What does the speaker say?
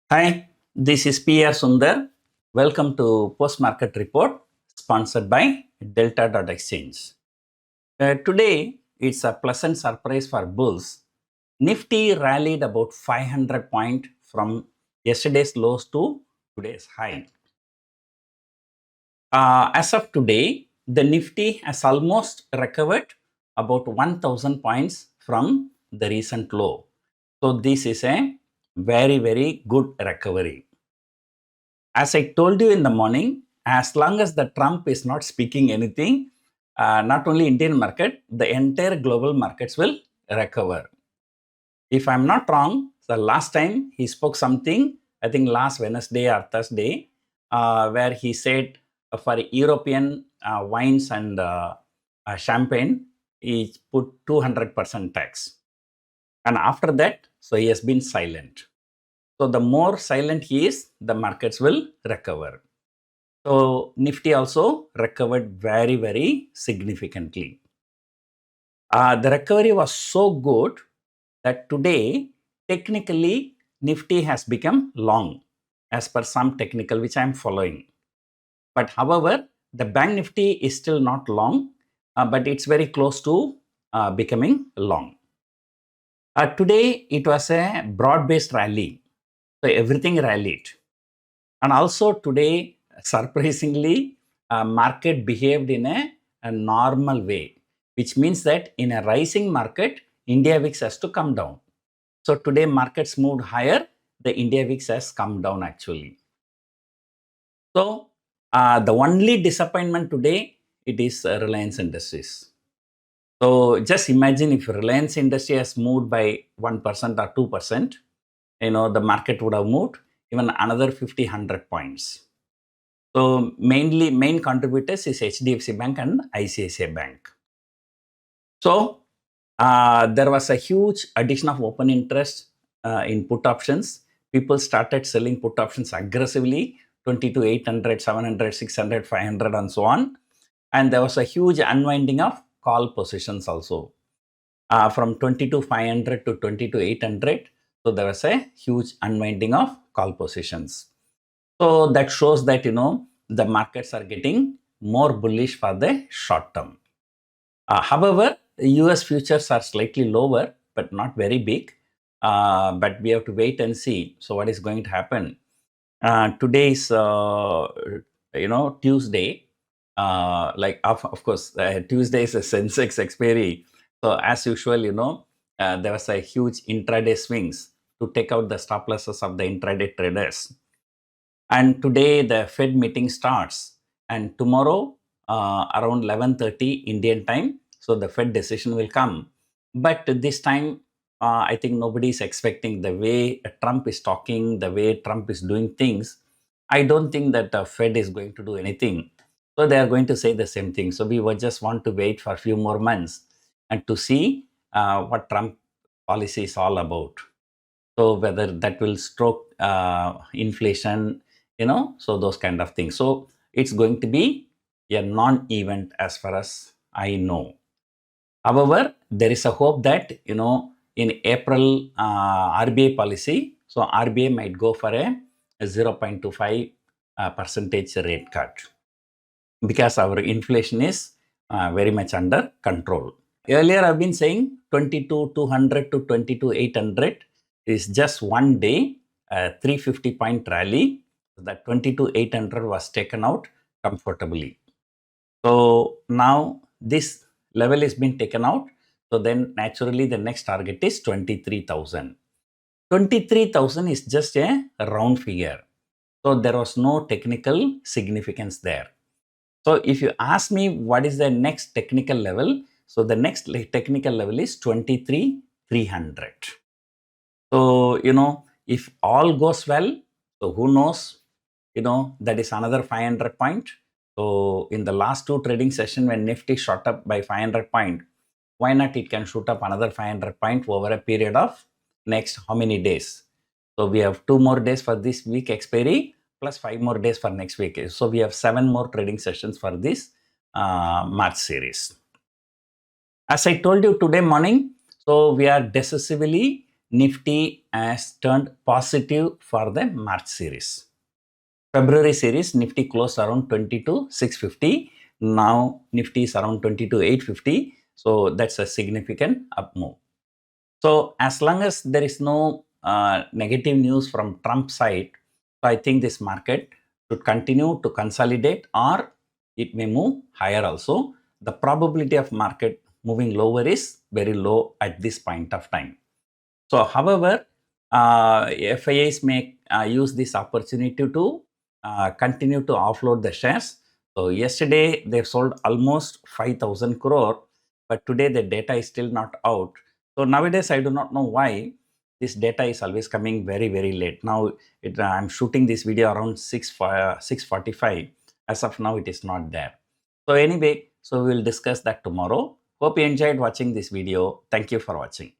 Hi, this is PR Sundar. Welcome to Post Market Report sponsored by Delta.exchange. Today, it's a pleasant surprise for bulls. Nifty rallied about 500 points from yesterday's lows to today's high. As of today, the Nifty has almost recovered about 1000 points from the recent low. So, this is a very, very good recovery. As I told you in the morning, as long as the Trump is not speaking anything, not only Indian market, the entire global markets will recover. If I'm not wrong, the last time he spoke something, I think last Wednesday or Thursday, where he said for European wines and champagne, he put 200% tax. And after that, so he has been silent. So the more silent he is, the markets will recover. So Nifty also recovered very, very significantly. The recovery was so good that today, technically, Nifty has become long as per some technical which I am following. But however, the Bank Nifty is still not long, but it's very close to becoming long. Today, it was a broad-based rally. So everything rallied. And also today, surprisingly, market behaved in a normal way, which means that in a rising market, India VIX has to come down. So today markets moved higher, the India VIX has come down actually. So the only disappointment today, it is Reliance Industries. So just imagine if Reliance Industry has moved by 1% or 2%, the market would have moved even another 50, 100 points. So main contributors is HDFC Bank and ICICI Bank. So there was a huge addition of open interest in put options. People started selling put options aggressively, 22,800, 700, 600, 500 and so on. And there was a huge unwinding of call positions also. From 22,500 to 22,800. So there was a huge unwinding of call positions. So that shows that, the markets are getting more bullish for the short term. However, US futures are slightly lower, but not very big. But we have to wait and see. So what is going to happen? Today is, Tuesday. Of course, Tuesday is a Sensex expiry. So as usual, there was a huge intraday swings to take out the stop losses of the intraday traders. And today the Fed meeting starts, and tomorrow around 11:30 Indian time, so the Fed decision will come. But this time, I think nobody is expecting the way Trump is talking, the way Trump is doing things. I don't think that the Fed is going to do anything. So they are going to say the same thing. So we would just want to wait for a few more months and to see what Trump policy is all about. So whether that will stroke inflation, so those kind of things. So it's going to be a non-event as far as I know. However, there is a hope that, in April RBI policy, so RBI might go for a 0.25 percentage rate cut because our inflation is very much under control. Earlier, I've been saying 22,200 to 22,800 is just one day, 350 point rally. That 22,800 was taken out comfortably. So now this level is being taken out. So then naturally the next target is 23,000. 23,000 is just a round figure. So there was no technical significance there. So if you ask me what is the next technical level, so the next technical level is 23,300. So, if all goes well, so who knows, that is another 500 point. So in the last two trading session when Nifty shot up by 500 point, why not it can shoot up another 500 point over a period of next how many days? So we have 2 more days for this week expiry plus 5 more days for next week. So we have 7 more trading sessions for this March series. As I told you today morning, so we are decisively Nifty has turned positive for the March series. February series, Nifty closed around 22,650. Now Nifty is around 22,850. So that's a significant up move. So as long as there is no negative news from Trump side, so I think this market should continue to consolidate, or it may move higher also. The probability of market moving lower is very low at this point of time. So however, FIIs may use this opportunity to continue to offload the shares. So yesterday they sold almost 5,000 crore, but today the data is still not out. So nowadays I do not know why this data is always coming very, very late. Now I'm shooting this video around 6:45. As of now, it is not there. So anyway, so we'll discuss that tomorrow. Hope you enjoyed watching this video. Thank you for watching.